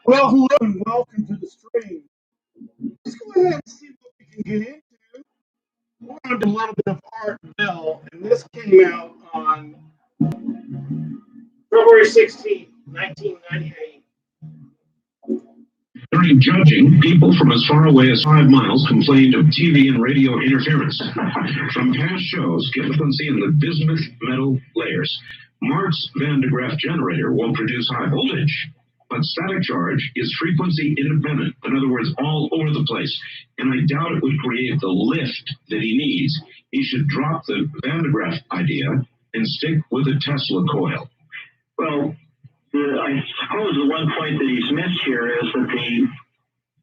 Well, hello and welcome to the stream. Let's go ahead and see what we can get into. We're going to do a little bit of Art Bell, and this came out on February 16th, 1998. During judging, people from as far away as 5 miles complained of TV and radio interference. From past shows, frequency in the bismuth metal layers. Mark's Van de Graaff generator will produce high voltage, but static charge is frequency independent. In other words, all over the place. And I doubt it would create the lift that he needs. He should drop the Van de Graaff idea and stick with a Tesla coil. Well, I suppose the one point that he's missed here is that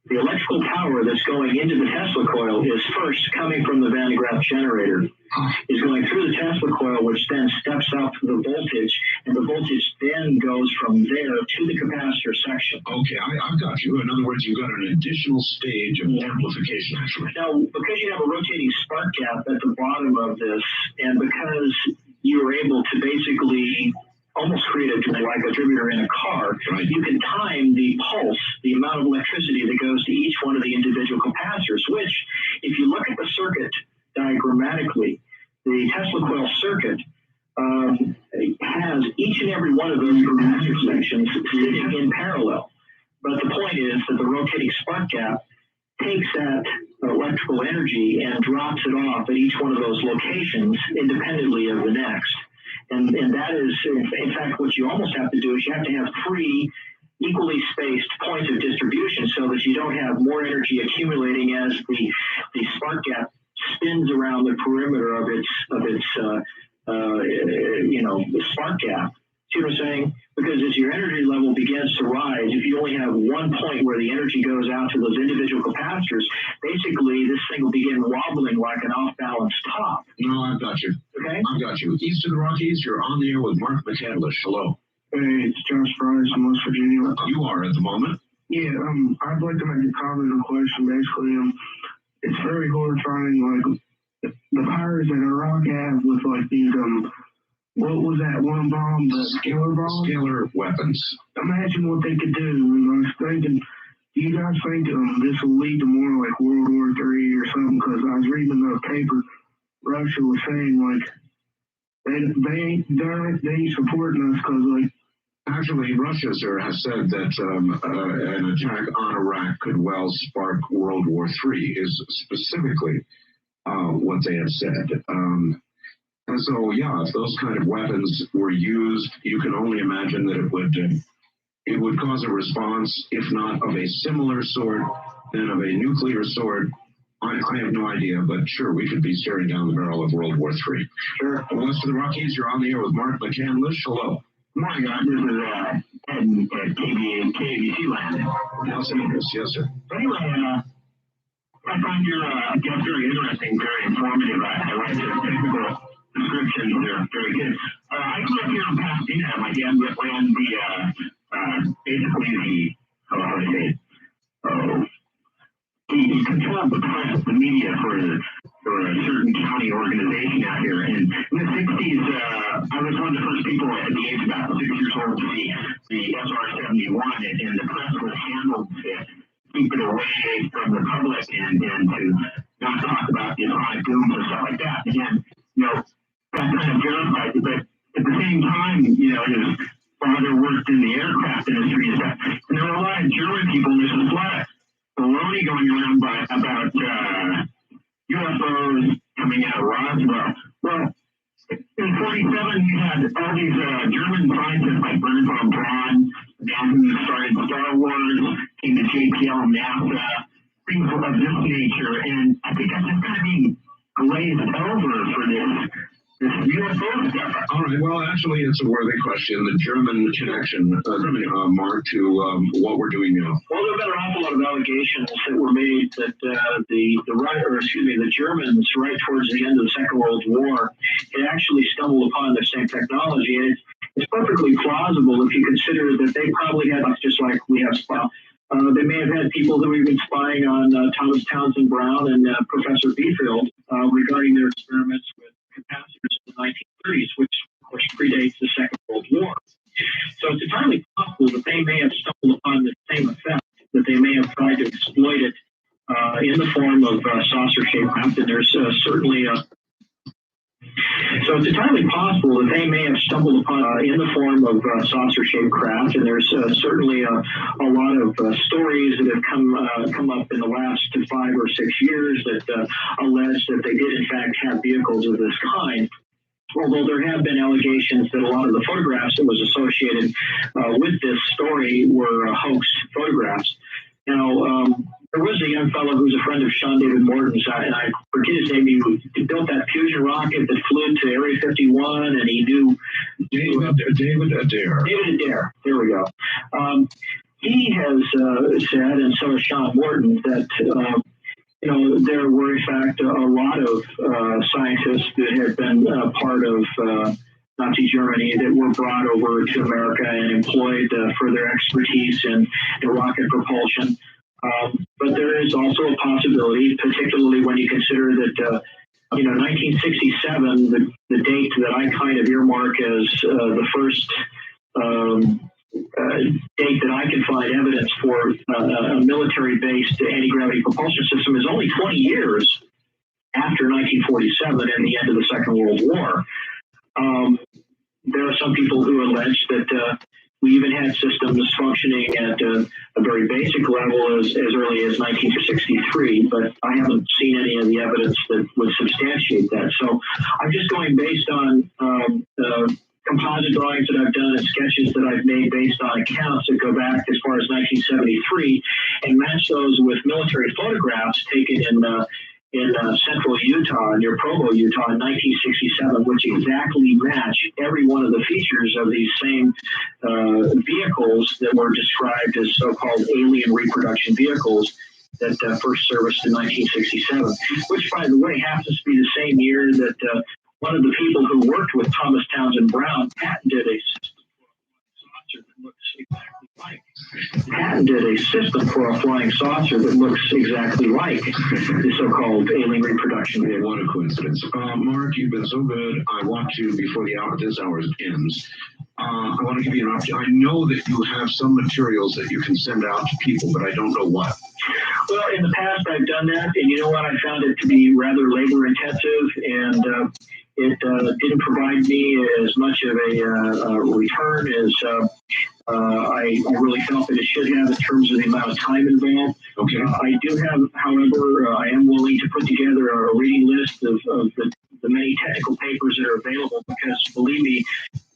the electrical power that's going into the Tesla coil is first coming from the Van de Graaff generator. Is going through the Tesla coil, which then steps up the voltage, and the voltage then goes from there to the capacitor section. Okay, I've got you. In other words, you've got an additional stage of amplification, actually. Now, because you have a rotating spark gap at the bottom of this, and because you're able to basically almost create a distributor in a car, right, you can time the pulse, the amount of electricity that goes to each one of the individual capacitors, which, if you look at the circuit diagrammatically, the Tesla coil circuit has each and every one of those capacitor sections sitting in parallel. But the point is that the rotating spark gap takes that electrical energy and drops it off at each one of those locations independently of the next. And that is, in fact, what you almost have to do is you have to have 3 equally spaced points of distribution so that you don't have more energy accumulating as the spark gap spins around the perimeter of its the spark gap. See what I'm saying? Because as your energy level begins to rise, if you only have one point where the energy goes out to those individual capacitors, basically this thing will begin wobbling like an off-balance top. No, I've got you. Okay? I've got you. East of the Rockies, you're on the air with Mark McCandlish. Hello. Hey, it's Josh Price from West Virginia. You are at the moment. Yeah, I'd like to make a comment or question. Basically, it's very horrifying, like the powers that Iraq has with like these what was that one bomb, the scalar bomb? Scalar weapons. Imagine what they could do. And I was thinking, do you guys think this will lead to more like World War III or something? Because I was reading the paper, Russia was saying like they ain't done it, they ain't supporting us because like. Actually, Russia, sir, has said that an attack on Iraq could well spark World War III, is specifically what they have said. And so, yeah, if those kind of weapons were used, you can only imagine that it would cause a response, if not of a similar sort, then of a nuclear sort. I have no idea, but sure, we could be staring down the barrel of World War III. Sure. West of the Rockies, you're on the air with Mark McCandlish. Hello. My God, this is Ed at KBC land. Los Angeles, yes, sir. Anyway, I find your guest very interesting, very informative. I like the technical descriptions. They're very good. I grew up here in Pasadena. My dad ran basically how do I say it? He controlled the press, the media for a certain county organization out here. And in the 60s, I was one of the first people at the age of about 6 years old to see the SR-71, and the press was handled to keep it away from the public and to not talk about the atomic booms and stuff like that. And, that kind of verified it. But at the same time, his father worked in the aircraft industry and stuff. And there were a lot of German people, and there's a lot of baloney going around about UFOs coming out of Roswell. Well, in 47, you had all these German scientists like Wernher von Braun, who started Star Wars, came to JPL, NASA, things of this nature. And I think that's just kind of being glazed over for this UFO stuff. All right. Well, actually, it's a worthy question. The German connection, Mark, to what we're doing now. Well, there have been an awful lot of allegations that were made that the Germans, right towards the end of the Second World War, had actually stumbled upon the same technology, and it's perfectly plausible if you consider that they probably had, just like we have. They may have had people who were even spying on Thomas Townsend Brown and Professor Beefield regarding their experiments with capacitors in the 1930s, which of course predates the Second World War. So it's entirely possible that they may have stumbled upon the same saucer-shaped craft, and there's certainly so it's entirely possible that they may have stumbled upon in the form of saucer-shaped craft, and there's certainly a lot of stories that have come up in the last 5 or 6 years that allege that they did in fact have vehicles of this kind. Although there have been allegations that a lot of the photographs that was associated with this story were hoax photographs. Now, there was a young fellow who's a friend of Sean David Morton's, and I forget his name. He built that fusion rocket that flew to Area 51, and he knew David Adair. David Adair. There we go. He has said, and so has Sean Morton, that there were in fact a lot of scientists that had been part of Nazi Germany that were brought over to America and employed for their expertise in rocket propulsion. But there is also a possibility, particularly when you consider that, 1967, the date that I kind of earmark as the first date that I can find evidence for a military-based anti-gravity propulsion system is only 20 years after 1947 and the end of the Second World War. There are some people who allege that we even had systems functioning at a very basic level as early as 1963, but I haven't seen any of the evidence that would substantiate that. So I'm just going based on composite drawings that I've done and sketches that I've made based on accounts that go back as far as 1973 and match those with military photographs taken in central Utah, near Provo, Utah, in 1967, which exactly match every one of the features of these same vehicles that were described as so-called alien reproduction vehicles that first serviced in 1967, which, by the way, happens to be the same year that one of the people who worked with Thomas Townsend Brown patented a system for a flying saucer that looks exactly like the so-called alien reproduction vehicle. What a coincidence. Mark, you've been so good. I want to, before this hour ends, I want to give you an opportunity. I know that you have some materials that you can send out to people, but I don't know what. Well, in the past, I've done that, and you know what? I found it to be rather labor-intensive, and it didn't provide me as much of a return as I really felt that it should have in terms of the amount of time involved. Okay. I do have, however, I am willing to put together a reading list of the many technical papers that are available, because believe me,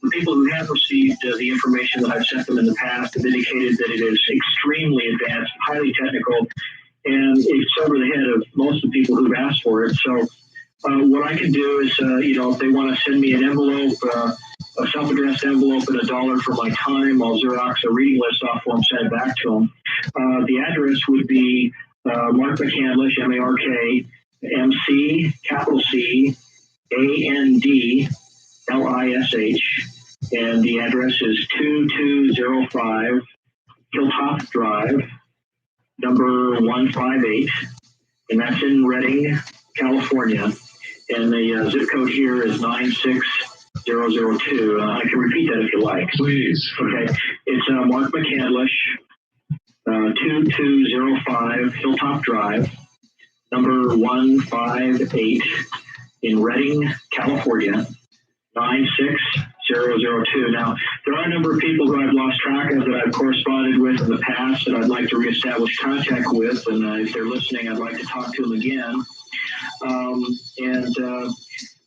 the people who have received the information that I've sent them in the past have indicated that it is extremely advanced, highly technical, and it's over the head of most of the people who've asked for it. So what I can do is, if they want to send me an envelope, a self-addressed envelope and $1 for my time, I'll Xerox a reading list off for them, send it back to them. The address would be Mark McCandlish, M-A-R-K, M-C, capital C, A-N-D, L-I-S-H, and the address is 2205 Hilltop Drive, number 158, and that's in Redding, California. And the zip code here is 96002. I can repeat that if you like. Please. Okay. It's Mark McCandlish, 2205 Hilltop Drive, number 158 in Redding, California, 96002. Now, there are a number of people who I've lost track of that I've corresponded with in the past that I'd like to reestablish contact with, and if they're listening, I'd like to talk to them again.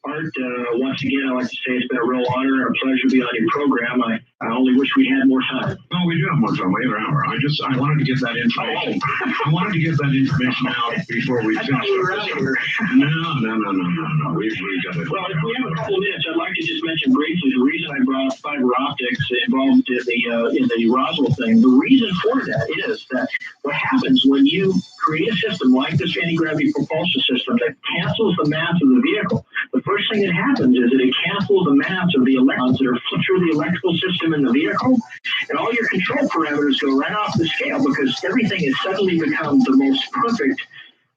Art, once again, I'd like to say it's been a real honor and a pleasure to be on your program. I only wish we had more time. Oh, we do have more time. We have an hour. I wanted to get that information. I wanted to get that information out before we finish. We were out here. No. We've got it. Well, if we have a couple of minutes, I'd like to just mention briefly the reason I brought fiber optics involved in the Roswell thing. The reason for that is that what happens when you create a system like this anti-gravity propulsion system that cancels the mass of the vehicle, the first thing that happens is that it cancels the mass of the electrons that are flipped through the electrical system in the vehicle, and all your control parameters go right off the scale because everything has suddenly become the most perfect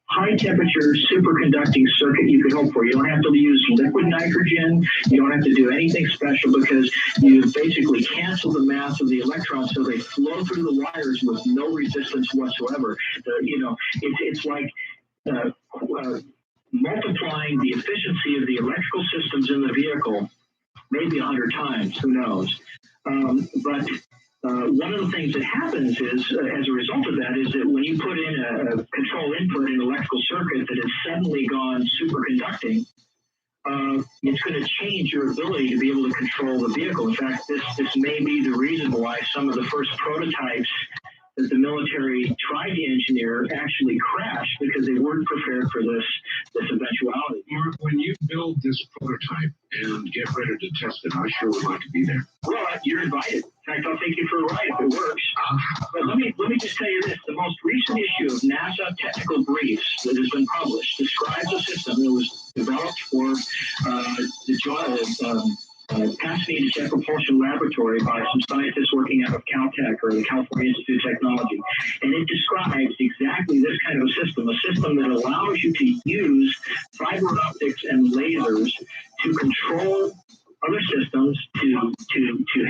high-temperature superconducting circuit you could hope for. You don't have to use liquid nitrogen. You don't have to do anything special because you basically cancel the mass of the electrons so they flow through the wires with no resistance whatsoever. It's like multiplying the efficiency of the electrical systems in the vehicle maybe 100 times, who knows. But one of the things that happens is, as a result of that, is that when you put in a control input in an electrical circuit that has suddenly gone superconducting, it's going to change your ability to be able to control the vehicle. In fact, this may be the reason why some of the first prototypes that the military tried to engineer actually crashed, because they weren't prepared for this eventuality. Mark, when you build this prototype and get ready to test it, I sure would like to be there. Well, you're invited. In fact, I'll take you for a ride if it works. But let me just tell you this: the most recent issue of NASA Technical Briefs that has been published describes a system that was developed for the Pasadena Jet Propulsion Laboratory by some scientists working out of Caltech, or the California Institute of Technology. And it describes exactly this kind of a system that allows you to use fiber optics and lasers to control other systems, to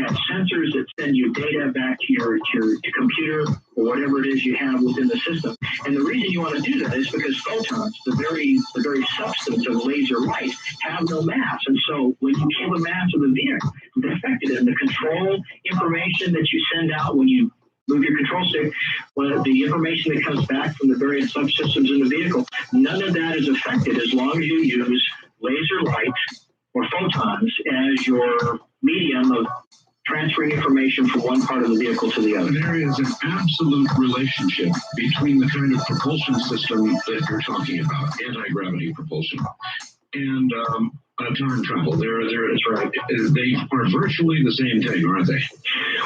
have sensors that send you data back to your computer or whatever it is you have within the system. And the reason you want to do that is because photons, the very substance of laser light, have no mass. And so when you kill the mass of the vehicle, it's affected. And the control information that you send out when you move your control stick, the information that comes back from the various subsystems in the vehicle, none of that is affected as long as you use laser light or photons as your medium of transferring information from one part of the vehicle to the other. There is an absolute relationship between the kind of propulsion system that you're talking about, anti-gravity propulsion, and time travel. That's right. They are virtually the same thing, aren't they?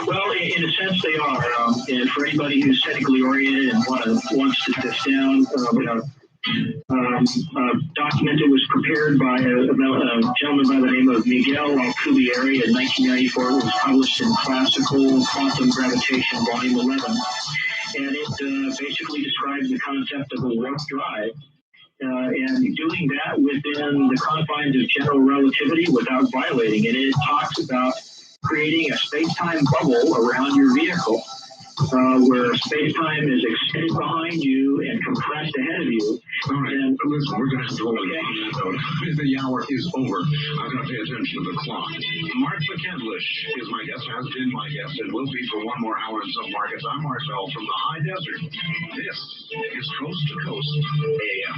Well, in a sense, they are. And for anybody who's technically oriented and wants to sit down, document that was prepared by a gentleman by the name of Miguel Alcubierre in 1994. It was published in Classical Quantum Gravitation, Volume 11. And it basically describes the concept of a warp drive. And doing that within the confines of general relativity without violating it. It talks about creating a space-time bubble around your vehicle, where space-time is extended behind you and compressed ahead of you. All right, and listen, we're going to have to hold on that note. The hour is over. I've got to pay attention to the clock. Mark McCandlish is my guest, has been my guest, and will be for one more hour in some markets. I'm Mark Bell from the high desert. This is Coast to Coast AM.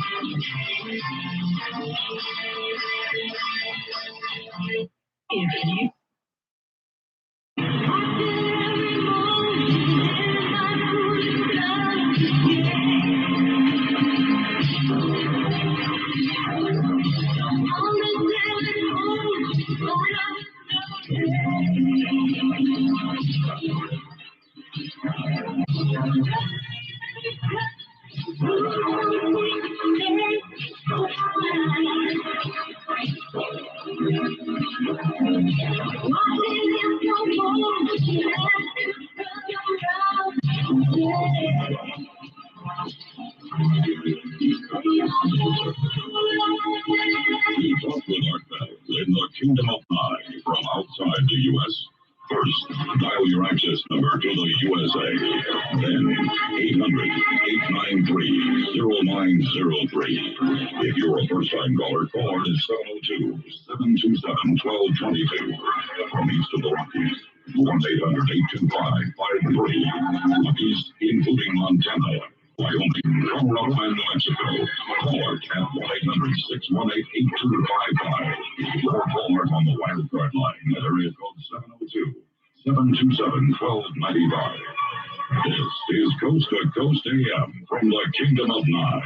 If you Talk with Art Bell in the Kingdom of Nine from outside the U.S. First, dial your access number to the USA. Then, 800-893-0903. If you're a first-time caller, call Art at 702-727-1222. From east of the Rockies, 1-800-825-53. Rockies, including Montana, Wyoming, Colorado, and New Mexico. Call Art at 1-800-618-8255. Or call Art on the wildcard line at area code 702-727-1295. This is Coast to Coast AM from the Kingdom of Nye.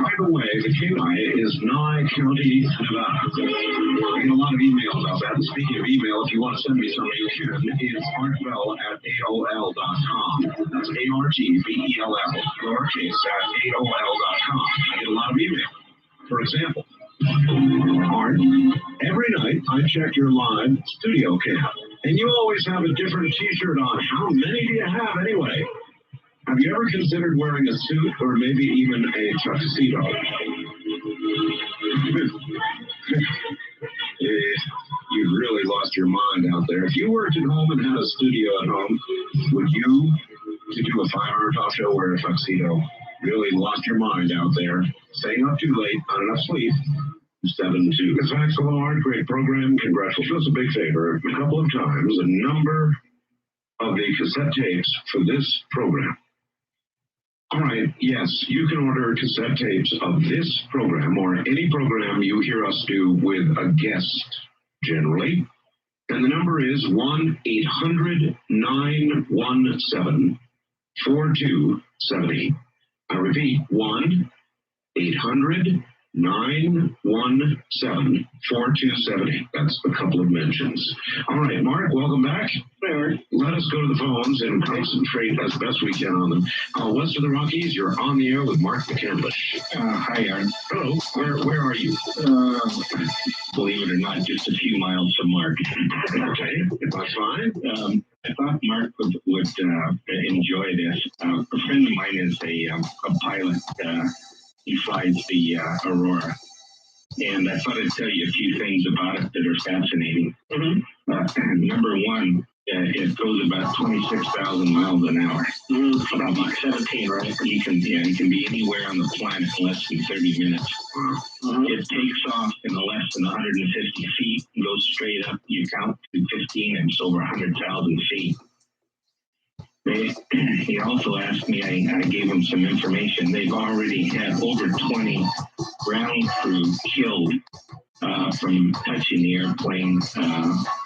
By the way, the KI is Nye County, Nevada. I get a lot of emails about that. And speaking of email, if you want to send me something, you can. It's artbell@AOL.com. That's ARTBELL, lowercase, at AOL.com. I get a lot of email. For example, Art, every night I check your live studio cam, and you always have a different t-shirt on. How many do you have anyway? Have you ever considered wearing a suit or maybe even a tuxedo? You've really lost your mind out there. If you worked at home and had a studio at home, would you, to do a 5-hour talk show, wear a tuxedo? really lost your mind out there, staying up too late, not enough sleep. 7-2. It's Axel Hard, great program. Congratulations. Do us a big favor. A couple of times, the number of the cassette tapes for this program. All right, yes, you can order cassette tapes of this program or any program you hear us do with a guest, generally. And the number is 1-800-917-4270. I repeat, 1-800-917-4270. That's a couple of mentions. All right, Mark, welcome back. Let us go to the phones and concentrate as best we can on them. West of the Rockies, you're on the air with Mark McCandlish. Hi, Aaron. Hello. Where are you? Believe it or not, just a few miles from Mark. Okay, that's fine. I thought Mark would enjoy this. A friend of mine is a pilot. He flies the Aurora. And I thought I'd tell you a few things about it that are fascinating. Number one, it goes about 26,000 miles an hour. About Mach 17, right? You can be anywhere on the planet in less than 30 minutes. It takes off in less than 150 feet and goes straight up. You count to 15 and it's over 100,000 feet. He also asked me, I gave him some information. They've already had over 20 ground crew killed from touching the airplane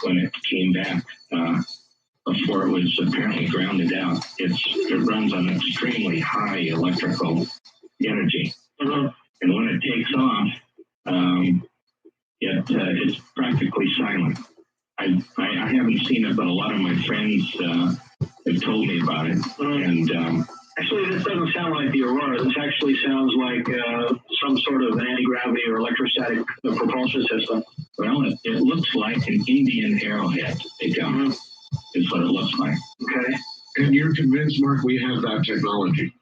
when it came back before it was apparently grounded out. It runs on extremely high electrical energy. And when it takes off, it's practically silent. I haven't seen it, but a lot of my friends have told me about it. And actually, this doesn't sound like the Aurora. This actually sounds like some sort of an anti-gravity or electrostatic propulsion system. Well, it looks like an Indian arrowhead. Is what it looks like. Okay. And you're convinced, Mark, we have that technology?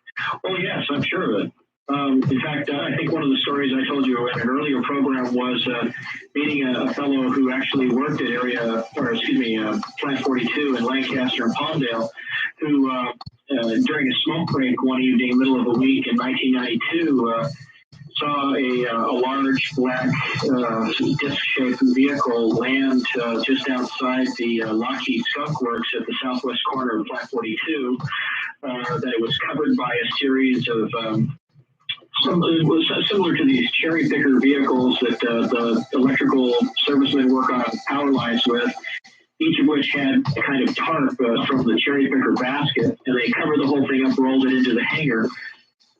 Oh, yes, I'm sure of it. In fact, I think one of the stories I told you in an earlier program was meeting a fellow who actually worked at Plant 42 in Lancaster and Palmdale, who during a smoke break one evening, middle of the week in 1992, saw a large black disc-shaped vehicle land just outside the Lockheed Skunk Works at the southwest corner of Plant 42. That it was covered by a series of it was similar to these cherry picker vehicles that the electrical servicemen work on power lines with, each of which had a kind of tarp from the cherry picker basket, and they covered the whole thing up, rolled it into the hangar.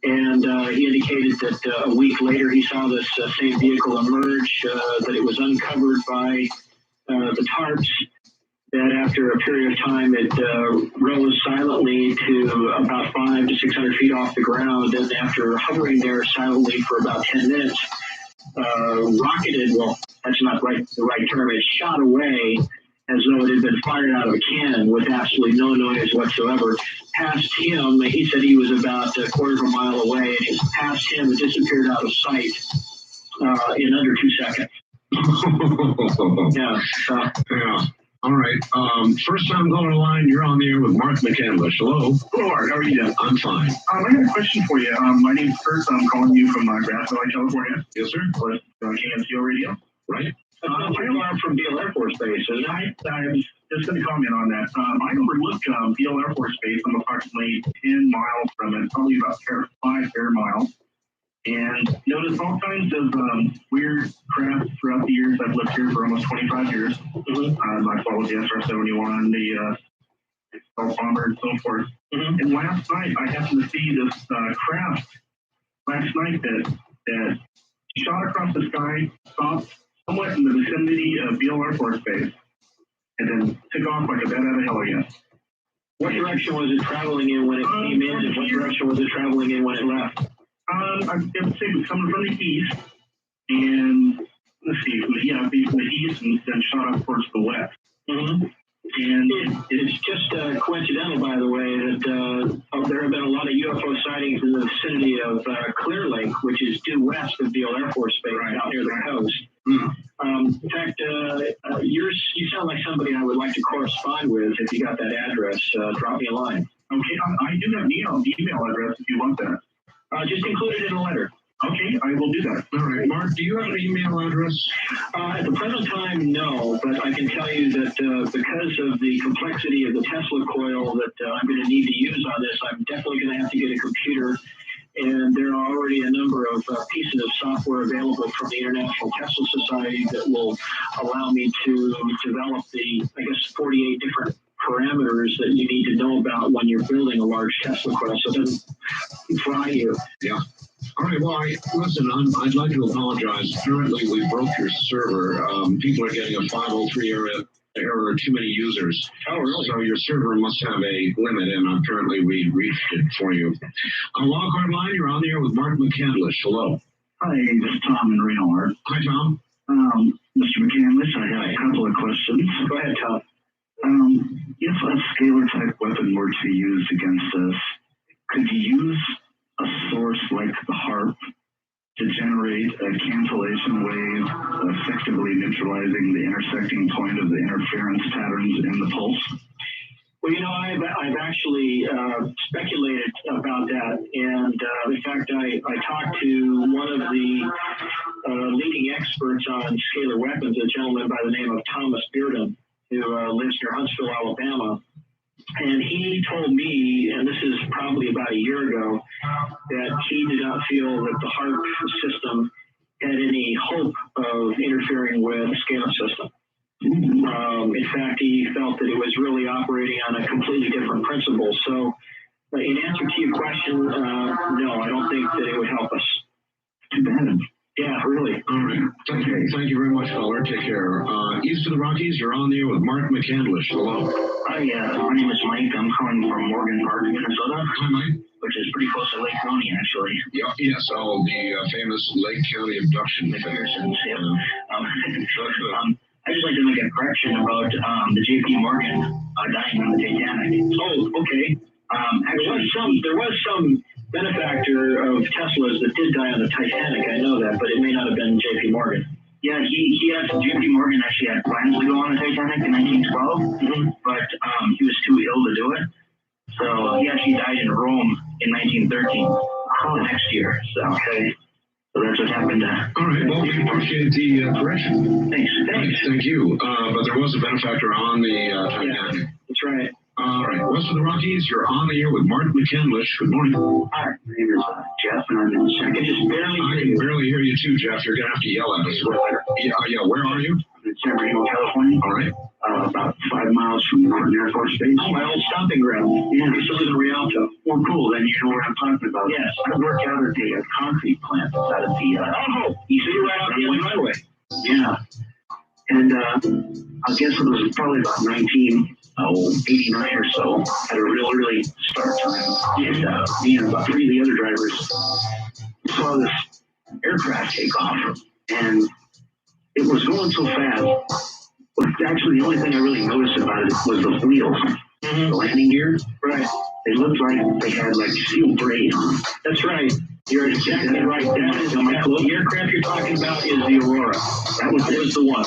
And he indicated that a week later he saw this same vehicle emerge, that it was uncovered by the tarps, that after a period of time it rose silently to about 500 to 600 feet off the ground, and after hovering there silently for about 10 minutes, rocketed, well, that's not the right term, it shot away as though it had been fired out of a cannon with absolutely no noise whatsoever. Past him, he said he was about a quarter of a mile away, and it past him, it disappeared out of sight in under 2 seconds. Yeah. All right. First time going to line, you're on the air with Mark McCandlish. Hello. Hello, Mark. How are you doing? I'm fine. I got a question for you. My name's Kurt. I'm calling you from Grass Valley, California. Yes, sir. With KMCO Radio. Right. I'm from Beale Air Force Base, isn't it? I was just going to comment on that. I overlook Beale Air Force Base. I'm approximately 10 miles from it, probably about 5 air miles. And noticed all kinds of weird craft throughout the years. I've lived here for almost 25 years. I followed the SR-71, the Stealth Bomber, and so forth. And last night, I happened to see this craft last night that shot across the sky, stopped somewhat in the vicinity of Beale Air Force Base, and then took off like a bat out of hell again. What direction was it traveling in when it came in, and what direction was it traveling in when it left? I would say it was coming from the east, and let's see, from the east, and then shot up towards the west. And it's just coincidental, by the way, that there have been a lot of UFO sightings in the vicinity of Clear Lake, which is due west of Beale Air Force Base, out near the coast. In fact, you sound like somebody I would like to correspond with. If you got that address, drop me a line. Okay, I do have an email address if you want that. Just include it in a letter. Okay, I will do that. All right, Mark, do you have an email address? At the present time, no, but I can tell you that because of the complexity of the Tesla coil that I'm going to need to use on this, I'm definitely going to have to get a computer. And there are already a number of pieces of software available from the International Tesla Society that will allow me to develop the, 48 different parameters that you need to know about when you're building a large Tesla coil, so it doesn't fry you. Yeah. All right, well, I'd like to apologize. Apparently, we broke your server. People are getting a 503 error, too many users. Oh, really? So your server must have a limit, and apparently we reached it for you. On Wildcard Line, you're on the air with Mark McCandless. Hello. Hi, this is Tom in Reno, Art. Hi, Tom. Mr. McCandless, I have a couple of questions. Go ahead, Tom. If a scalar type weapon were to be used against us, could you use a source like the HARP to generate a cancellation wave, effectively neutralizing the intersecting point of the interference patterns in the pulse? Well, I've actually speculated about that, and in fact, I talked to one of the leading experts on scalar weapons, a gentleman by the name of Thomas Bearden, who lives near Huntsville, Alabama. And he told me, and this is probably about a year ago, that he did not feel that the HARP system had any hope of interfering with the scalar system. In fact, he felt that it was really operating on a completely different principle. So, in answer to your question, no, I don't think that it would help us. Too bad. Yeah, really. All right. Thank you very much, caller. Take care. East of the Rockies, you're on there with Mark McCandless. Hello. Hi, my name is Mike. I'm calling from Morgan Park, Minnesota. Hi, Mike. Which is pretty close to Lake County, actually. Yeah, yes, the famous Lake County abduction. McPherson's, yeah. I'd just like to make a correction about the J.P. Morgan dying on the Titanic. Oh, okay. Actually, there was some benefactor of Tesla's that did die on the Titanic. I know that, but it may not have been J.P. Morgan. Yeah, J.P. Morgan actually had plans to go on the Titanic in 1912, but he was too ill to do it. So he actually died in Rome in 1913, the next year. So that's what happened. All right, well, we appreciate the correction. Thanks. Thank you. But there was a benefactor on the Titanic. Yeah, that's right. All right, west of the Rockies, you're on the air with Mark McCandless. Good morning. Hi, my name is Jeff, and I'm in I can just barely I hear can you. barely hear you too, Jeff. You're going to have to yell at us. Yeah, where are you? I'm in San Bernardino, California. All right. About 5 miles from Norton Air Force Base. Oh, my old stomping ground. Yeah, I used to live in Rialto. Well, cool. Then you know what I'm talking about. Yes. I work out at the concrete plant out of the... You see right out the right away. Yeah. And I guess it was probably about 1989 or so, at a real early start time. And me and about 3 of the other drivers saw this aircraft take off. And it was going so fast. But actually, the only thing I really noticed about it was the wheels, the landing gear. Right. They looked like they had like steel braid on them. That's right. You're exactly right. The aircraft you're talking about is the Aurora. That was the one.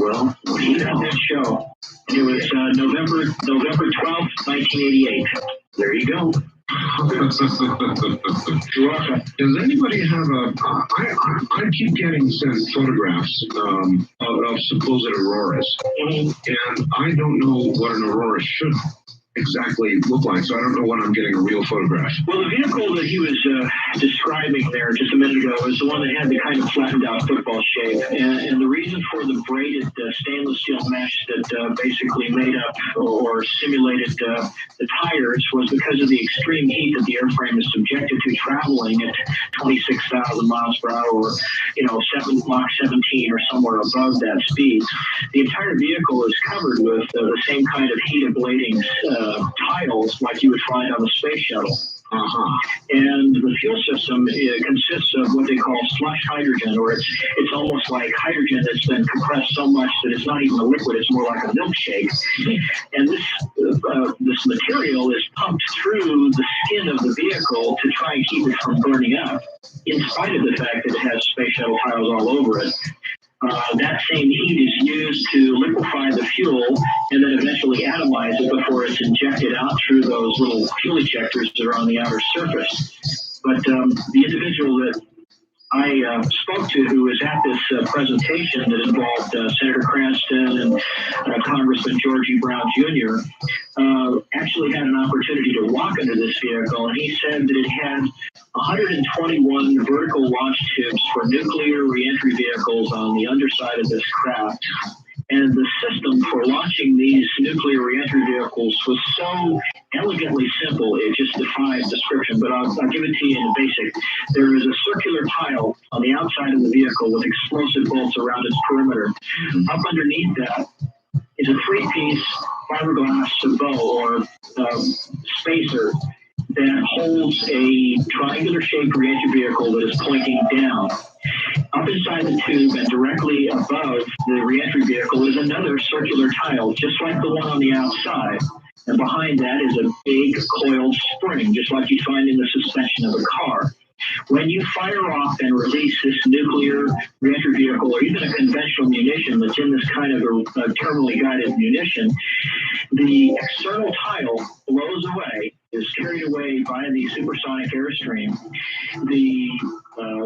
Well, That did show. It was November 12th, 1988. there you go. You're welcome. Does anybody have I keep getting sent photographs of supposed auroras, and I don't know what an aurora should exactly look like, so I don't know when I'm getting a real photograph. Well, the vehicle that he was describing there just a minute ago was the one that had the kind of flattened out football shape. And the reason for the braided stainless steel mesh that basically made up or simulated the tires was because of the extreme heat that the airframe is subjected to traveling at 26,000 miles per hour, or, Mach 17 or somewhere above that speed. The entire vehicle is covered with the same kind of heat ablating tiles like you would find on the space shuttle. And the fuel system consists of what they call slush hydrogen, or it's almost like hydrogen that's been compressed so much that it's not even a liquid, it's more like a milkshake. And this material is pumped through the skin of the vehicle to try and keep it from burning up, in spite of the fact that it has space shuttle tiles all over it. That same heat is used to liquefy the fuel and then eventually atomize it before it's injected out through those little fuel ejectors that are on the outer surface. But the individual that I spoke to, who was at this presentation that involved Senator Cranston and Congressman Georgie Brown Jr., actually had an opportunity to walk under this vehicle, and he said that it had 121 vertical launch tubes for nuclear reentry vehicles on the underside of this craft. And the system for launching these nuclear reentry vehicles was so elegantly simple, it just defies description, but I'll give it to you in the basic. There is a circular tile on the outside of the vehicle with explosive bolts around its perimeter. Up underneath that is a three-piece fiberglass bow or spacer that holds a triangular-shaped reentry vehicle that is pointing down. Up inside the tube and directly above the reentry vehicle is another circular tile, just like the one on the outside. And behind that is a big coiled spring, just like you find in the suspension of a car. When you fire off and release this nuclear reentry vehicle, or even a conventional munition that's in this kind of a terminally guided munition, the external tile blows away, is carried away by the supersonic airstream. The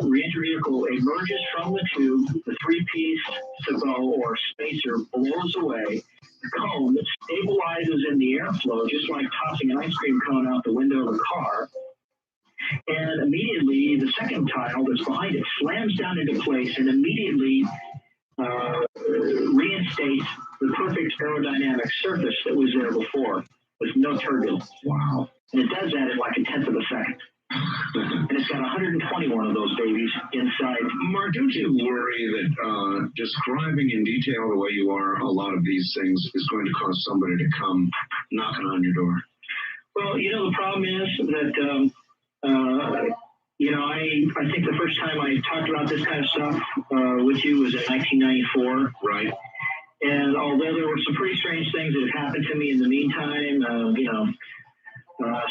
reentry vehicle emerges from the tube, the three-piece sabot or spacer blows away, the cone stabilizes in the airflow, just like tossing an ice cream cone out the window of a car. And immediately, the second tile that's behind it slams down into place and immediately reinstates the perfect aerodynamic surface that was there before, with no turbulence. Wow. And it does that in like a tenth of a second. And it's got 121 of those babies inside. Mark, don't you worry that describing in detail the way you are a lot of these things is going to cause somebody to come knocking on your door? Well, the problem is that I think the first time I talked about this kind of stuff with you was in 1994. Right. And although there were some pretty strange things that had happened to me in the meantime,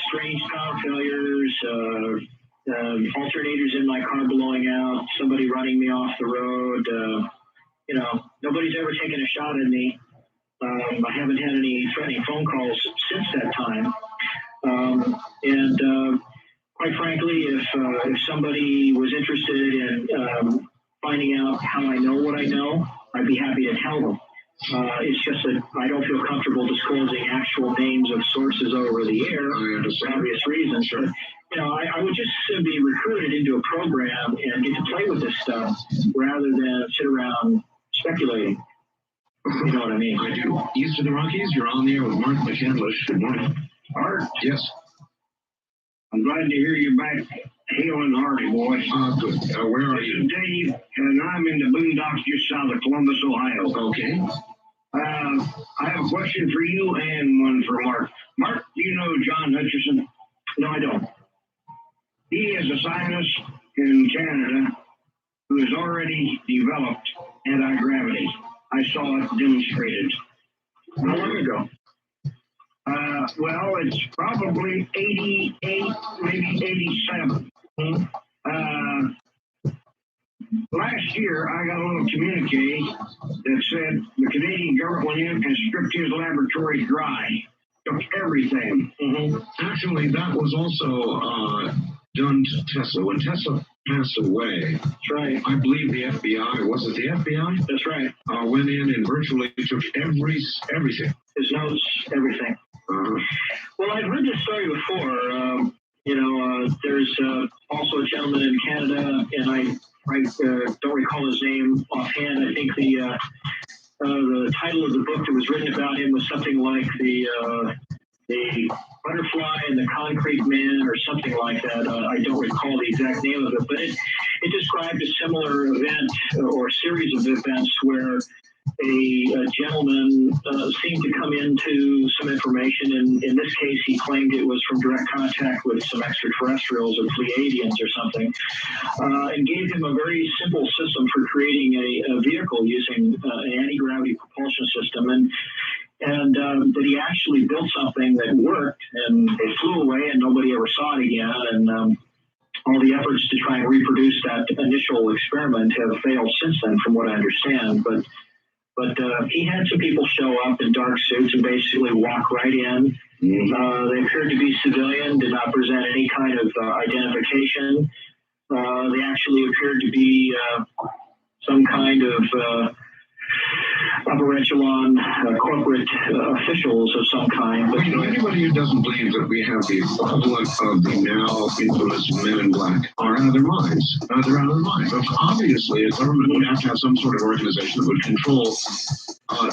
strange power failures, alternators in my car blowing out, somebody running me off the road, nobody's ever taken a shot at me. I haven't had any threatening phone calls since that time. Quite frankly, if somebody was interested in finding out how I know what I know, I'd be happy to tell them. It's just that I don't feel comfortable disclosing actual names of sources over the air for obvious reasons. Sure. But, I would just be recruited into a program and get to play with this stuff rather than sit around speculating. You know what I mean? I do. East of the Rockies, you're on the air with Mark McCandlish. Good morning. Art, Yes. I'm glad to hear you back hailing Hardy, boy. Good. Where are This you? is Dave, and I'm in the boondocks just south of Columbus, Ohio. Okay. I have a question for you and one for Mark. Mark, do you know John Hutcherson? No, I don't. He is a scientist in Canada who has already developed anti-gravity. I saw it demonstrated. How long ago? Well, it's probably 88, maybe 87. Last year, I got a little communique that said the Canadian government went in and stripped his laboratory dry. Took everything. Actually, that was also done to Tesla. When Tesla passed away, That's right. I believe the FBI, was it the FBI? That's right. Went in and virtually took everything. His notes, everything. Well, I've heard this story before. There's also a gentleman in Canada, and I don't recall his name offhand. I think the title of the book that was written about him was something like the Butterfly and the Concrete Man, or something like that. I don't recall the exact name of it, but it described a similar event or series of events where a gentleman seemed to come into some information, and in this case he claimed it was from direct contact with some extraterrestrials or Pleiadians or something, and gave him a very simple system for creating a vehicle using an anti-gravity propulsion system, and that he actually built something that worked, and it flew away and nobody ever saw it again, and all the efforts to try and reproduce that initial experiment have failed since then, from what I understand. But But he had some people show up in dark suits and basically walk right in. They appeared to be civilian, did not present any kind of identification. They actually appeared to be some kind of upper echelon corporate officials of some kind. But anybody who doesn't believe that we have the equivalent of the now infamous Men in Black are out of their minds. They're out of their minds. But obviously, a government would have to have some sort of organization that would control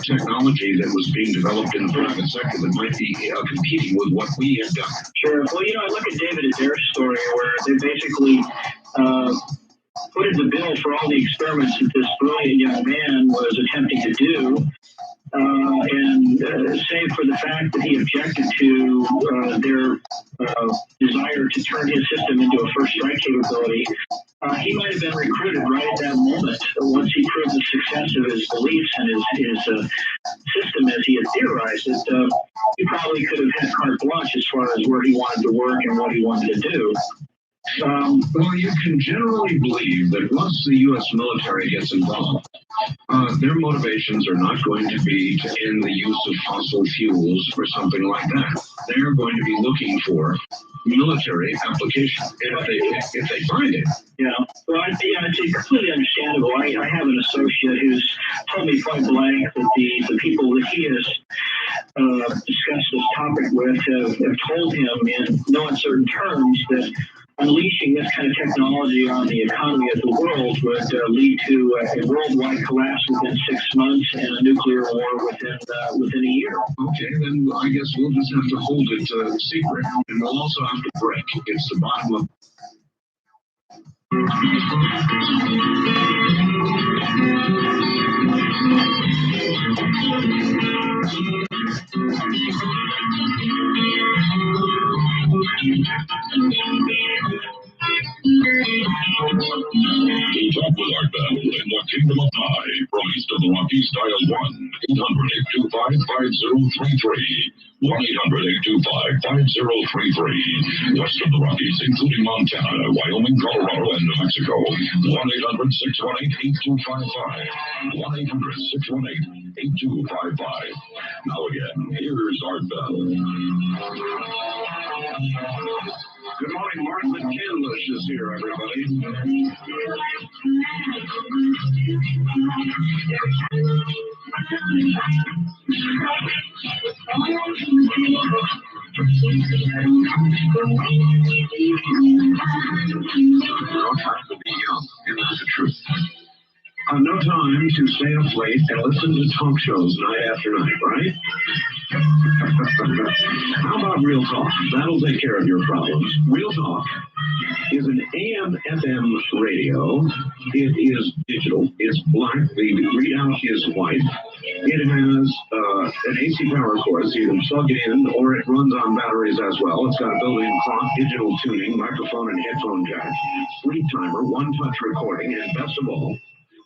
technology that was being developed in the private sector that might be competing with what we have done. Sure. Well, I look at David Adair's story where they basically footed the bill for all the experiments that this brilliant young man was attempting to do, and save for the fact that he objected to their desire to turn his system into a first strike capability, he might have been recruited right at that moment. Once he proved the success of his beliefs and his system as he had theorized it, he probably could have had carte blanche as far as where he wanted to work and what he wanted to do. Well, you can generally believe that once the U.S. military gets involved, their motivations are not going to be to end the use of fossil fuels or something like that. They're going to be looking for military application if they find it. Yeah, well, it's completely understandable. I have an associate who's told me point blank that the people that he has discussed this topic with have told him in no uncertain terms that unleashing this kind of technology on the economy of the world would lead to a worldwide collapse within 6 months and a nuclear war within a year. Okay, then I guess we'll just have to hold it secret, and we'll also have to break. It's the bottom of. To talk with Art Bell in the Kingdom of High, from east of the Rockies, dial 1-800-825-5033. 1-800-825-5033. West of the Rockies, including Montana, Wyoming, Colorado, and New Mexico. 1-800-618-8255. 1-800-618-8255. Now again, here's Art Bell. Good morning, Martin McCandlish is here, everybody. No time to be young, and that's the truth. No time to stay up late and listen to talk shows night after night, right? How about Real Talk? That'll take care of your problems. Real Talk is an AM/FM radio. It is digital. It's black. The readout is white. It has an AC power source. You can plug it in, or it runs on batteries as well. It's got a built-in clock, digital tuning, microphone and headphone jack, sleep timer, one-touch recording, and best of all,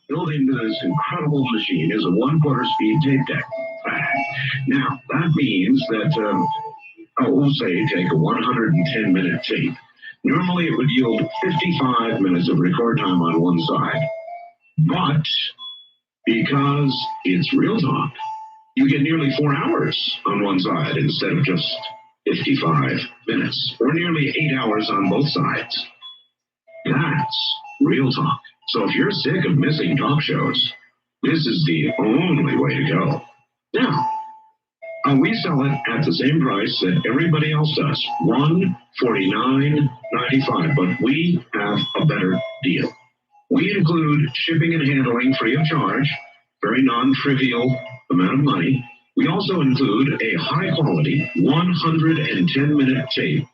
built into this incredible machine is a 1/4 speed tape deck. Now, that means that, we'll say take a 110-minute tape. Normally, it would yield 55 minutes of record time on one side. But because it's Real Talk, you get nearly 4 hours on one side instead of just 55 minutes, or nearly 8 hours on both sides. That's Real Talk. So if you're sick of missing talk shows, this is the only way to go. Now, we sell it at the same price that everybody else does, $149.95, but we have a better deal. We include shipping and handling free of charge, very non-trivial amount of money. We also include a high-quality 110-minute tape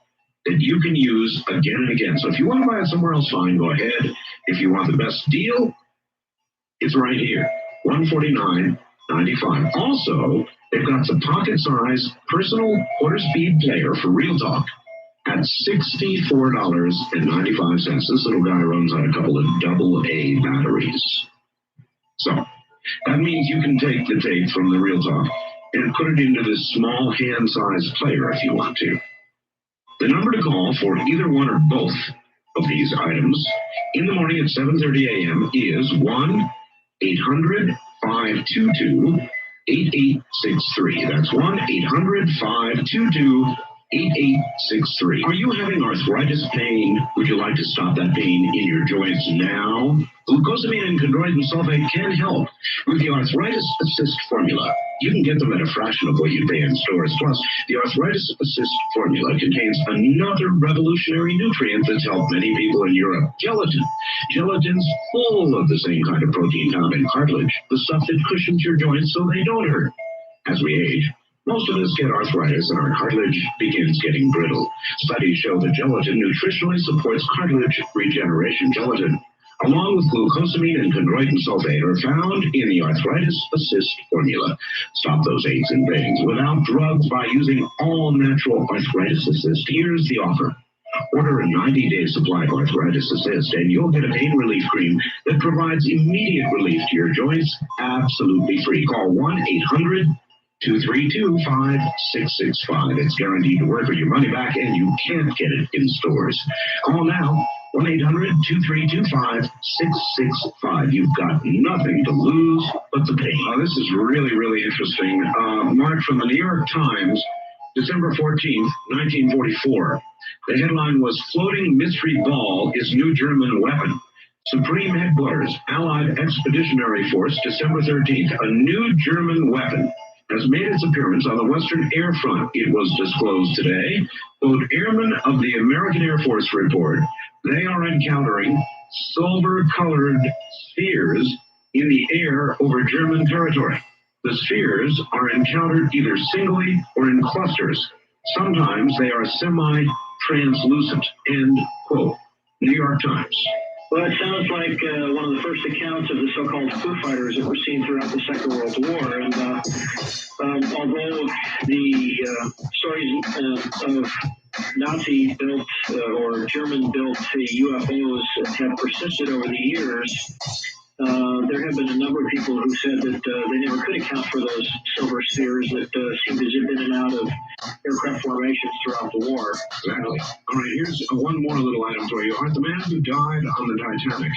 that you can use again and again. So if you want to buy it somewhere else, fine, go ahead. If you want the best deal, it's right here, $149.95. Also, they've got the pocket-sized personal quarter-speed player for Real Talk at $64.95. This little guy runs on a couple of AA batteries. So that means you can take the tape from the Real Talk and put it into this small hand-sized player if you want to. The number to call for either one or both of these items in the morning at 7:30 a.m. is 1-800-525-5033. 1-800-522-8863. That's 1-800-522-8863. Are you having arthritis pain? Would you like to stop that pain in your joints now? Glucosamine and chondroitin sulfate can help with the Arthritis Assist formula. You can get them at a fraction of what you pay in stores. Plus, the Arthritis Assist formula contains another revolutionary nutrient that's helped many people in Europe, gelatin. Gelatin's full of the same kind of protein found in cartilage, the stuff that cushions your joints so they don't hurt. As we age, most of us get arthritis and our cartilage begins getting brittle. Studies show that gelatin nutritionally supports cartilage regeneration. Gelatin, along with glucosamine and chondroitin sulfate, are found in the Arthritis Assist formula. Stop those aches and pains without drugs by using all-natural Arthritis Assist. Here's the offer. Order a 90-day supply of Arthritis Assist, and you'll get a pain relief cream that provides immediate relief to your joints, absolutely free. Call 1-800-232-5665. It's guaranteed to work for your money back, and you can't get it in stores. Call now. 1-800-232-5665. You've got nothing to lose but the pain. This is really, really interesting. Mark, from the New York Times, December 14th, 1944. The headline was, Floating Mystery Ball is New German Weapon. Supreme Headquarters, Allied Expeditionary Force, December 13th. A new German weapon has made its appearance on the Western Air Front. It was disclosed today. Quote, airmen of the American Air Force report they are encountering silver-colored spheres in the air over German territory. The spheres are encountered either singly or in clusters. Sometimes they are semi-translucent. End quote. New York Times. Well, it sounds like one of the first accounts of the so-called Foo Fighters that were seen throughout the Second World War. And although the stories of Nazi-built or German-built UFOs have persisted over the years, there have been a number of people who said that they never could account for those silver spheres that seemed to zip in and out of aircraft formations throughout the war. Exactly. All right, here's one more little item for you. Art, the man who died on the Titanic,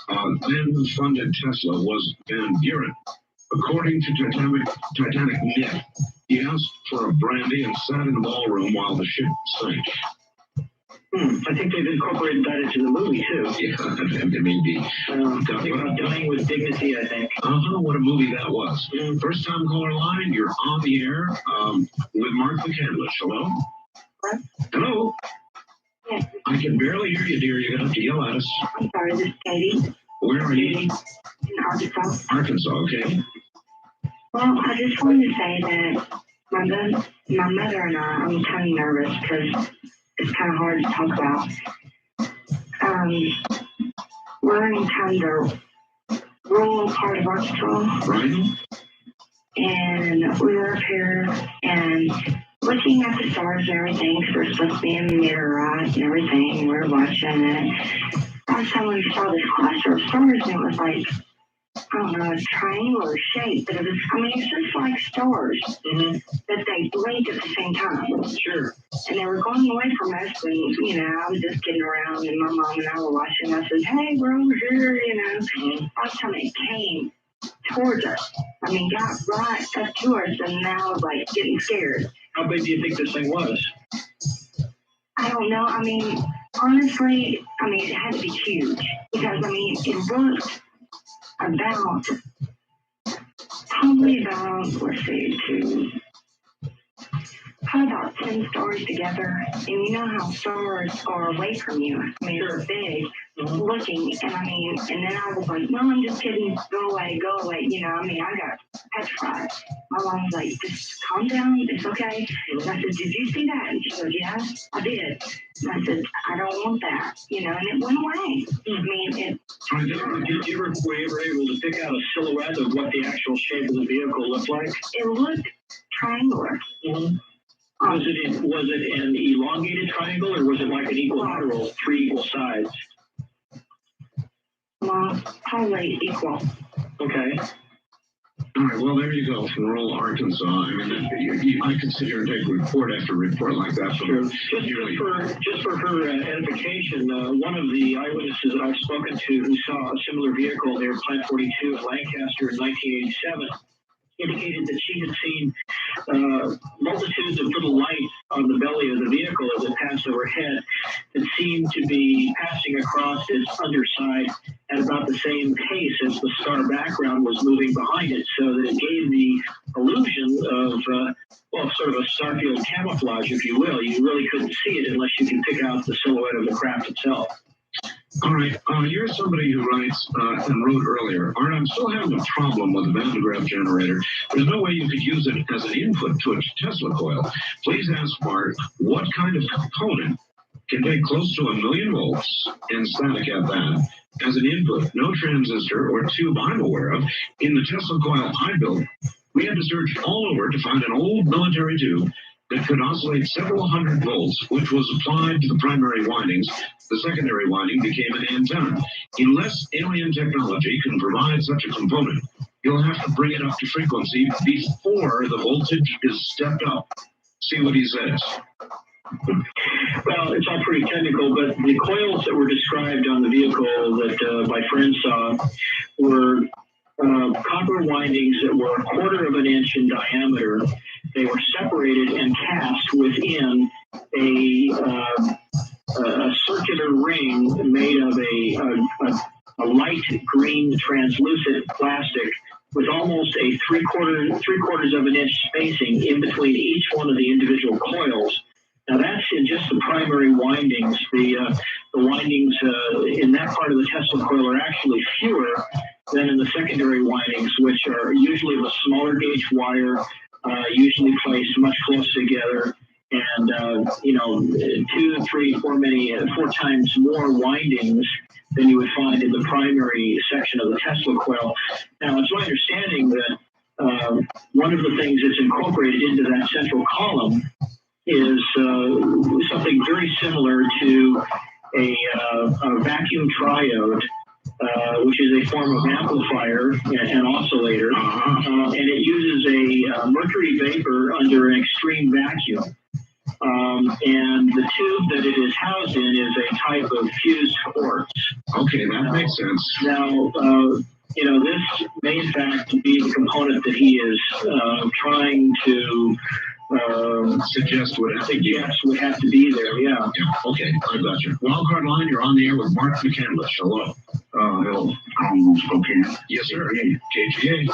the man who funded Tesla was Van Buren. According to Titanic myth, he asked for a brandy and sat in the ballroom while the ship sank. I think they've incorporated that into the movie, too. Yeah, it may be. Dying with Dignity, I think. What a movie that was. First time caller line, you're on the air with Mark McCandless. Hello? What? Hello? Yes. I can barely hear you, dear. You're going to have to yell at us. I'm sorry, this is Katie. Where are you? In Arkansas. Arkansas, okay. Well, I just wanted to say that my mother and I'm kind of nervous because it's kind of hard to talk about. We're in kind of rural part of Arkansas. Right. And we were up here and looking at the stars and everything, because we're supposed to be in the mirror, right, and everything. We were watching it. All of a sudden we saw this cluster of stars, and it was like, I don't know, a triangular shape, but it's just like stars, that they blinked at the same time. Sure. And they were going away from us, and, I was just getting around, and my mom and I were watching. I said, hey, we're over here, All the time it came towards us. Got right up to us, and now I was, like, getting scared. How big do you think this thing was? I don't know. Honestly, it had to be huge, because, it looked probably about 10 stars together. And you know how stars are away from you. They're big, looking. And and then I was like, Mom, I'm just kidding. Go away, go away. I got petrified. My mom was like, just calm down. It's okay. And I said, did you see that? And she goes, yeah, I did. And I said, I don't want that. And it went away. Were you ever able to pick out a silhouette of what the actual shape of the vehicle looked like? It looked triangular. Was it an elongated triangle, or was it like an equilateral, 3 equal sides? Well, probably equal. Okay. All right, well, there you go, from rural Arkansas. I mean, I could sit here and take report after report like that. Sure. Just for her edification, one of the eyewitnesses that I've spoken to who saw a similar vehicle near Plant 42 in Lancaster in 1987 indicated that she had seen multitudes of little lights on the belly of the vehicle as it passed overhead that seemed to be passing across its underside at about the same pace as the star background was moving behind it, so that it gave the illusion of, sort of a starfield camouflage, if you will. You really couldn't see it unless you could pick out the silhouette of the craft itself. All right, you're somebody who writes and wrote earlier. Art, I'm still having a problem with the Van de Graaff generator. There's no way you could use it as an input to a Tesla coil. Please ask Mark what kind of component can take close to 1,000,000 volts and static at that as an input. No transistor or tube I'm aware of. In the Tesla coil I built, we had to search all over to find an old military tube that could oscillate several hundred volts, which was applied to the primary windings. The secondary winding became an antenna. Unless alien technology can provide such a component, you'll have to bring it up to frequency before the voltage is stepped up. See what he says. Well, it's all pretty technical, but the coils that were described on the vehicle that my friend saw were copper windings that were 1/4 of an inch in diameter. They were separated and cast within a circular ring made of a light green translucent plastic with almost a three quarters of an inch spacing in between each one of the individual coils. Now that's in just the primary windings. The windings in that part of the Tesla coil are actually fewer than in the secondary windings, which are usually of a smaller gauge wire, usually placed much closer together, and 2, 3, 4 times more windings than you would find in the primary section of the Tesla coil. Now, it's my understanding that one of the things that's incorporated into that central column is something very similar to a vacuum triode, which is a form of amplifier and oscillator, and it uses a mercury vapor under an extreme vacuum. And the tube that it is housed in is a type of fused quartz. Okay, that makes sense. Now, this may in fact be the component that he is trying to suggest would have to be there. Yeah. Okay, I got you. Wildcard line, you're on the air with Mark McCandless. Hello. Hello. Calling Spokane. Yes, sir. KGA.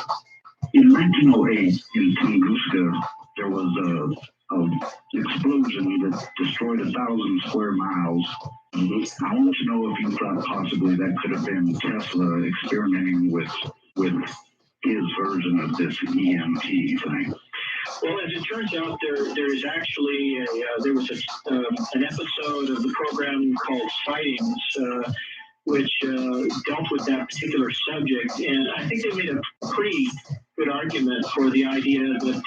In 1908, in Tunguska, there was an explosion that destroyed 1,000 square miles. I want to know if you thought possibly that could have been Tesla experimenting with his version of this EMP thing. Well, as it turns out, there is actually there was an episode of the program called Sightings, which dealt with that particular subject, and I think they made a pretty good argument for the idea that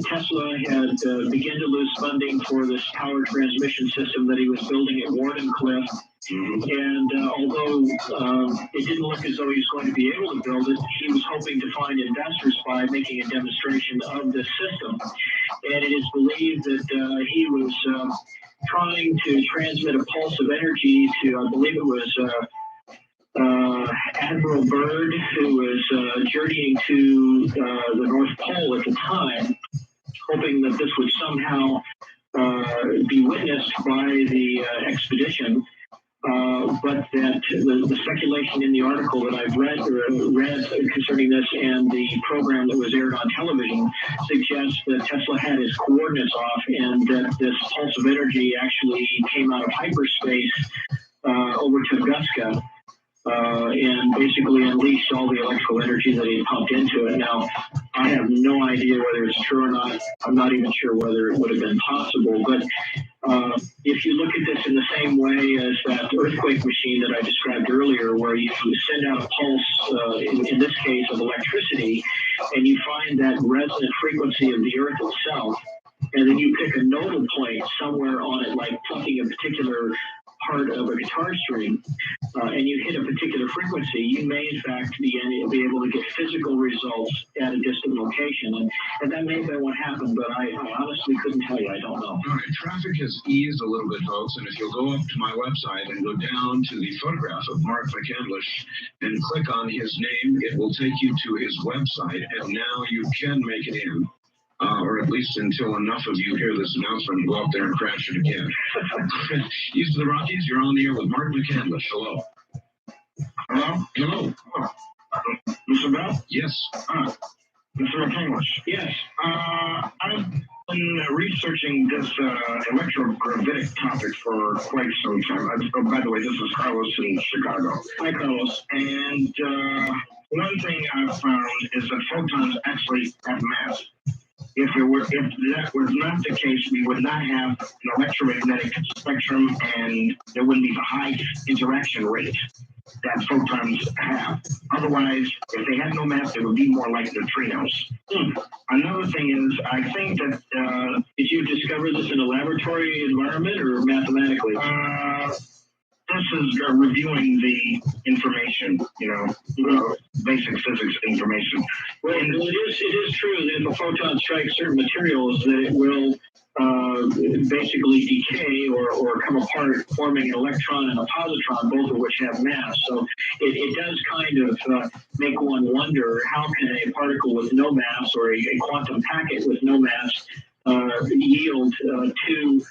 Tesla had begun to lose funding for this power transmission system that he was building at Wardenclyffe. And although it didn't look as though he was going to be able to build it, he was hoping to find investors by making a demonstration of this system. And it is believed that he was trying to transmit a pulse of energy to, I believe it was Admiral Byrd, who was journeying to the North Pole at the time, hoping that this would somehow be witnessed by the expedition. But that the speculation in the article that I've read concerning this and the program that was aired on television suggests that Tesla had his coordinates off and that this pulse of energy actually came out of hyperspace over Tunguska and basically unleashed all the electrical energy that he pumped into it. Now, I have no idea whether it's true or not. I'm not even sure whether it would have been possible. But if you look at this in the same way as that earthquake machine that I described earlier, where you send out a pulse, in this case of electricity, and you find that resonant frequency of the earth itself, and then you pick a nodal point somewhere on it, like plucking a particular part of a guitar string, and you hit a particular frequency, you may in fact be able to get physical results at a distant location. And that may have been what happened, but I honestly couldn't tell you. I don't know. All right, traffic has eased a little bit, folks, and if you'll go up to my website and go down to the photograph of Mark McCandlish and click on his name, it will take you to his website, and now you can make it in. Or at least until enough of you hear this announcement, go up there and crash it again. East of the Rockies, you're on the air with Mark McCandlish. Hello. Hello? Hello. Mr. Bell? Yes. Mr. McCandlish? Yes. I've been researching this electrogravitic topic for quite some time. By the way, this is Carlos in Chicago. Hi, Carlos. And one thing I've found is that photons actually have mass. If that was not the case, we would not have an electromagnetic spectrum, and there wouldn't be the high interaction rate that photons have. Otherwise, if they had no mass, they would be more like neutrinos. Another thing is, I think that... did you discover this in a laboratory environment or mathematically? This is reviewing the information, basic physics information. Well, it is true that if a photon strikes certain materials, that it will basically decay or come apart, forming an electron and a positron, both of which have mass. So it does kind of make one wonder, how can a particle with no mass or a quantum packet with no mass yield two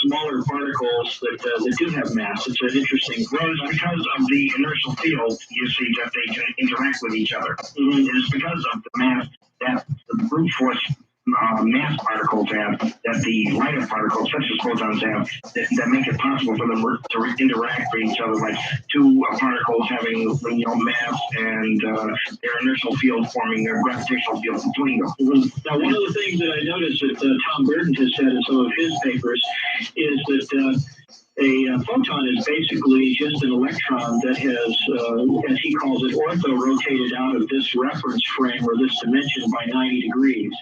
smaller particles that do have mass? It's an interesting. Well, it's because of the inertial field, you see, that they can interact with each other. Mm-hmm. It is because of the mass that the brute force mass particles have, that the lighter particles, such as photons, have, that make it possible for them to interact with each other, like two particles having mass and their inertial field forming a gravitational field between them. Mm-hmm. Now, one of the things that I noticed that Tom Burden has said in some of his papers is that a photon is basically just an electron that has, as he calls it, ortho-rotated out of this reference frame or this dimension by 90 degrees.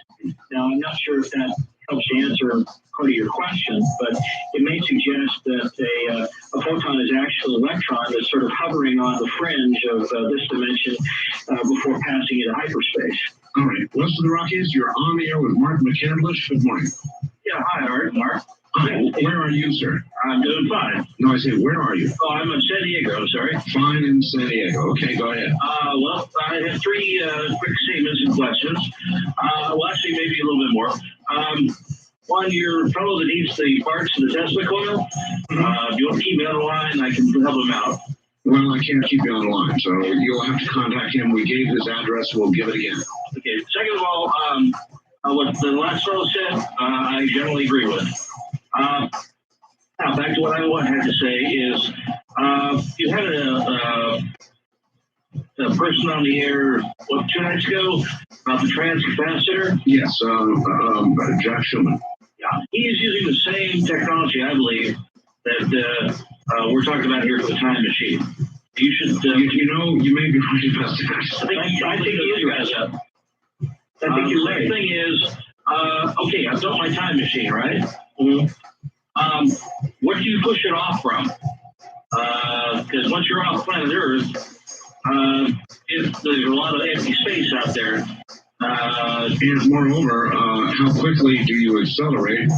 Now, I'm not sure if that helps to answer part of your question, but it may suggest that a photon is actually an electron that's sort of hovering on the fringe of this dimension before passing into hyperspace. All right. West of the Rockies, you're on the air with Mark McCandlish. Good morning. Yeah, hi, Art. Mark. Hi. Where are you, sir? I'm doing fine. No, I say, where are you? Oh, I'm in San Diego, sorry. Fine in San Diego. Okay, go ahead. Well, I have three quick statements and questions. Well, actually, maybe a little bit more. One, your fellow that needs the parts of the Tesla coil, if you want to keep me on the line, I can help him out. Well, I can't keep you on the line, so you'll have to contact him. We gave his address. We'll give it again. Okay. Second of all, what the last fellow said, I generally agree with. Now, back to what I had to say is, you had a person on the air, 2 nights ago, about the transcapacitor? Yes, Jack Schumann. Yeah, he is using the same technology, I believe, that we're talking about here for the time machine. You should... you may be right about that. I think he is right. I think you're right. The thing is, okay, I've built my time machine, right? Mm-hmm. What do you push it off from? Because once you're off planet Earth, there's a lot of empty space out there. And moreover, how quickly do you accelerate?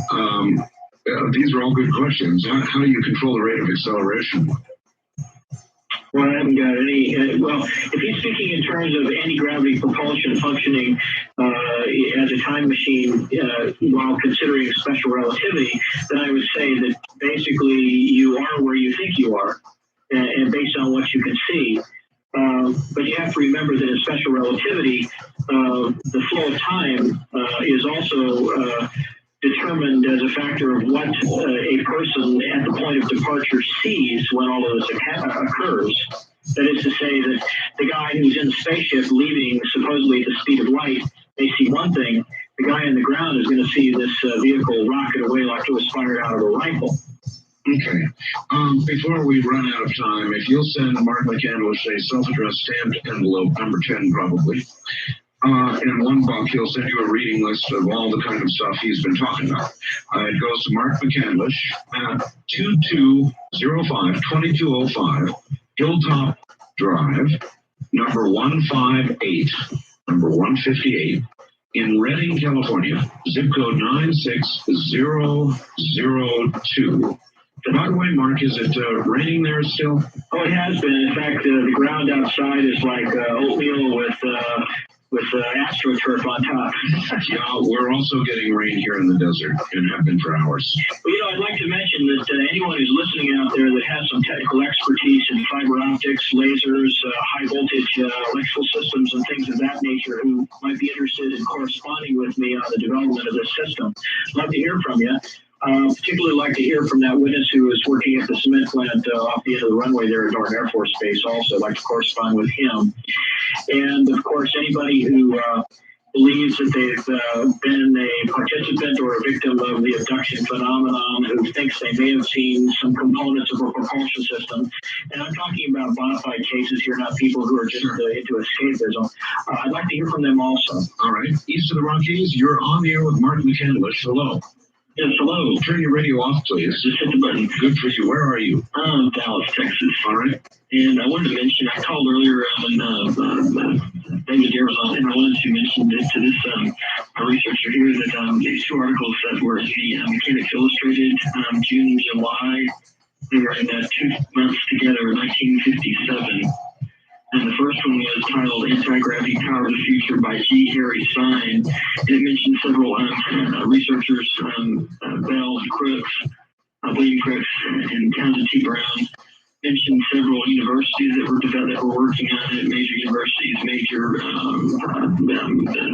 These are all good questions. How do you control the rate of acceleration? Well, I haven't got any. Well, if he's speaking in terms of anti-gravity propulsion functioning as a time machine while considering special relativity, then I would say that basically you are where you think you are, and based on what you can see. But you have to remember that in special relativity, the flow of time is also determined as a factor of what a person at the point of departure sees when all of this occurs. That is to say that the guy who's in the spaceship leaving supposedly at the speed of light may see one thing. The guy on the ground is going to see this vehicle rocket away like it was fired out of a rifle. Okay. Before we run out of time, if you'll send Mark McCandlish a self-addressed stamped envelope, number 10 probably, In one book, he'll send you a reading list of all the kind of stuff he's been talking about. It goes to Mark McCandlish at 2205 Hilltop Drive, number 158 in Redding, California, zip code 96002. By the way, Mark, is it raining there still? Oh, it has been. In fact, the ground outside is like oatmeal with AstroTurf on top. Yeah, we're also getting rain here in the desert and have been for hours. Well, I'd like to mention that anyone who's listening out there that has some technical expertise in fiber optics, lasers, high voltage electrical systems, and things of that nature who might be interested in corresponding with me on the development of this system, I'd love to hear from you. Particularly like to hear from that witness who is working at the cement plant off the end of the runway there at Dorn Air Force Base. Also, I'd like to correspond with him. And of course, anybody who believes that they've been a participant or a victim of the abduction phenomenon, who thinks they may have seen some components of a propulsion system. And I'm talking about bona fide cases here, not people who are just into escapism. I'd like to hear from them also. All right. East of the Rockies, you're on the air with Mark McCandlish. Hello. Yes, hello. Turn your radio off, please. Just hit the button. Good for you. Where are you? Dallas, Texas. All right. And I wanted to mention, I called earlier when David Deere was on, and I wanted to mention to this a researcher here that these two articles that were in the Mechanics Illustrated, June and July, they were in 2 months together, 1957. And the first one was titled Anti-Gravity Power of the Future by G. Harry Stein. And it mentioned several researchers, Bell, Crooks, William Crooks, and Townsend T. Brown, mentioned several universities that were working on it, major universities, major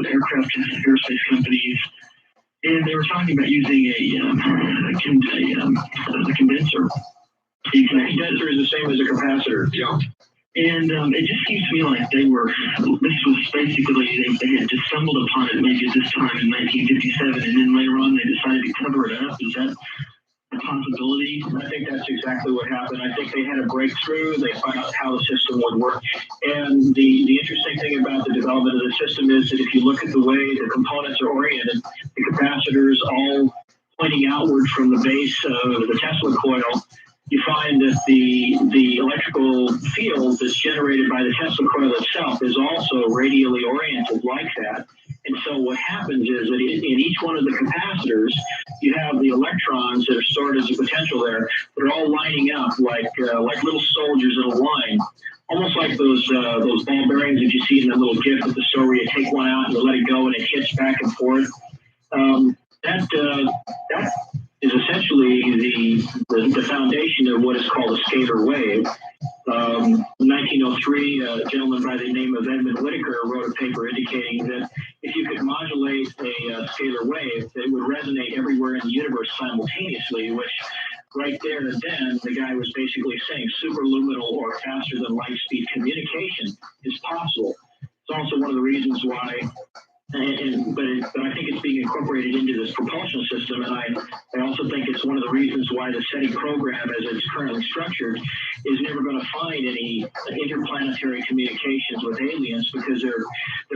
aircraft and aerospace companies. And they were talking about using a condenser. The condenser is the same as a capacitor. Yeah. And it just seems to me like this was basically, they had just stumbled upon it maybe at this time in 1957, and then later on they decided to cover it up. Is that a possibility? I think that's exactly what happened. I think they had a breakthrough. They found out how the system would work. And the interesting thing about the development of the system is that if you look at the way the components are oriented, the capacitors all pointing outward from the base of the Tesla coil, you find that the electrical field that's generated by the Tesla coil itself is also radially oriented like that. And so what happens is that in each one of the capacitors, you have the electrons that are stored as a potential there. They're all lining up like little soldiers in a line, almost like those ball bearings that you see in that little GIF at the store where you take one out and you let it go and it hits back and forth. That is essentially the foundation of what is called a scalar wave. In 1903, a gentleman by the name of Edmund Whittaker wrote a paper indicating that if you could modulate a scalar wave, it would resonate everywhere in the universe simultaneously, which right there and then, the guy was basically saying superluminal or faster than light speed communication is possible. It's also one of the reasons why but I think it's being incorporated into this propulsion system, and I also think it's one of the reasons why the SETI program, as it's currently structured, is never going to find any interplanetary communications with aliens, because they're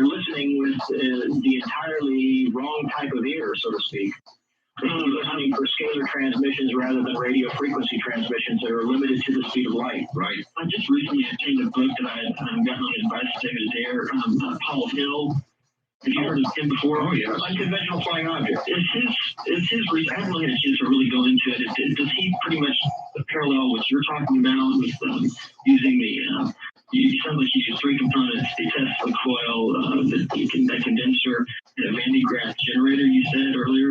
listening with the entirely wrong type of ear, so to speak. They're listening for scalar transmissions rather than radio frequency transmissions that are limited to the speed of light. Right. I just recently obtained a book that I got on advice of David Adair, Paul Hill. Have you heard of him before? Oh, yes. Unconventional flying object. It's his reason. I haven't really had a chance to really go into it. Does he pretty much parallel what you're talking about with using the, you sound like you use 3 components, the Tesla coil, that condenser, and a Van de Graaff generator you said earlier?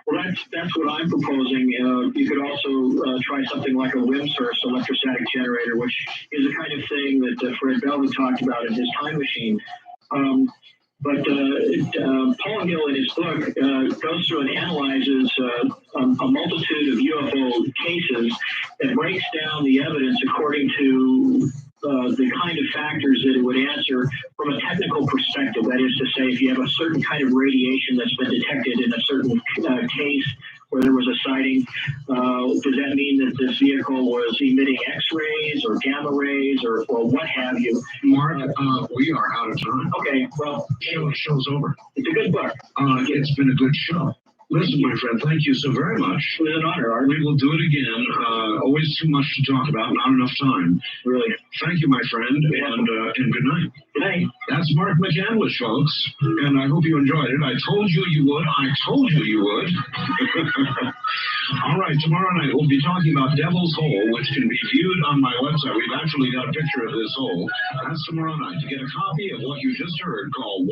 Well, that's what I'm proposing. You could also try something like a WIM source electrostatic generator, which is the kind of thing that Fred Bell had talked about in his time machine. But Paul Hill, in his book, goes through and analyzes a multitude of UFO cases that breaks down the evidence according to the kind of factors that it would answer from a technical perspective. That is to say, if you have a certain kind of radiation that's been detected in a certain case where there was a sighting, does that mean that this vehicle was emitting X-rays or gamma rays or what have you? Mark, we are out of time. Okay, well, Show's over. it's a good book. It's been a good show. Listen, my friend, thank you so very much. It was an honor, Art. We will do it again. Always too much to talk about, not enough time. Really. Thank you, my friend, and good night. Good night. That's Mark McCandless, folks, and I hope you enjoyed it. I told you you would. I told you you would. All right, tomorrow night we'll be talking about Devil's Hole, which can be viewed on my website. We've actually got a picture of this hole. That's tomorrow night. To get a copy of what you just heard, call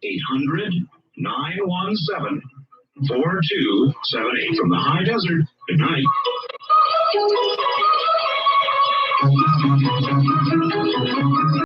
1-800-917-4278 from the high desert. Good night.